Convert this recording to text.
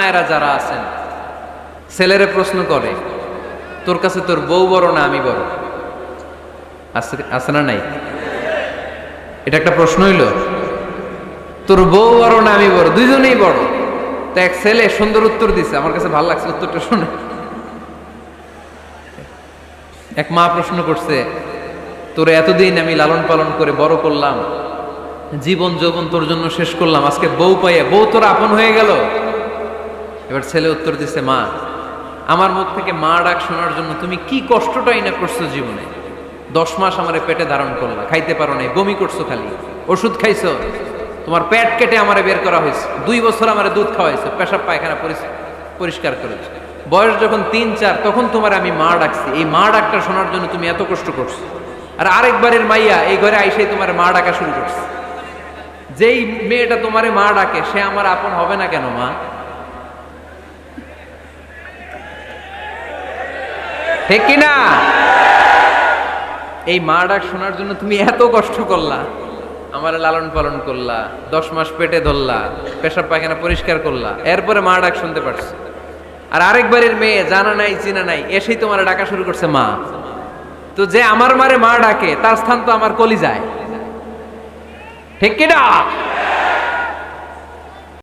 মায়েরা যারা আছেন ছেলেরে প্রশ্ন করে, তোর কাছে তোর বউ বড় না আমি বড়? আছে না নাই? এটা একটা প্রশ্ন হইল। তোর বউ বড় না আমি বড়? দুইজনেই বড়। তো এক ছেলে সুন্দর উত্তর দিছে, আমার কাছে ভালো লাগছে উত্তরটা শুনে। এক মা প্রশ্ন করছে, তোরে এতদিন আমি লালন পালন করে বড় করলাম, জীবন যৌবন তোর জন্য শেষ করলাম, আজকে বউ পাইয়া বউ তোর আপন হয়ে গেল। এবার ছেলে উত্তর দিছে, মা আমার মুখ থেকে মা ডাক শোনার জন্য তুমি কি কষ্টটাই না করছো জীবনে। 10 মাস আমারে পেটে ধারণ করলা, খাইতে পারো নাই, বমি করছো, খালি ওষুধ খাইছো, তোমার পেট কেটে আমারে বের করা হয়েছে, 2 বছর আমারে দুধ খাওয়াইছো, পেশাব পায়খানা পরিষ্কার করেছো, বয়স যখন 3-4 তখন তোমার আমি মা ডাকছি। এই মা ডাকটা শোনার জন্য তুমি এত কষ্ট করছো, আর আরেকবারের মাইয়া এই ঘরে আইসেই তোমার মা ডাকা শুরু করছে। যেই মেয়েটা তোমারে মা ডাকে সে আমার আপন হবে না কেন মা? ঠিক কিনা? এই মা ডাক শোনার জন্য তুমি এত কষ্ট করলা, আমার লালন পালন করলা, 10 মাস পেটে ধরলা, পেশাব পায়খানা পরিষ্কার করলা, এরপরে মা ডাক শুনতে পারছো। আর আরেকবারের মেয়ে জানা নাই চিনা নাই এসেই তোমার ডাকা শুরু করছে মা। তো যে আমার মারে মা ডাকে তার স্থান তো আমার কলিজায়। ঠিক কিনা?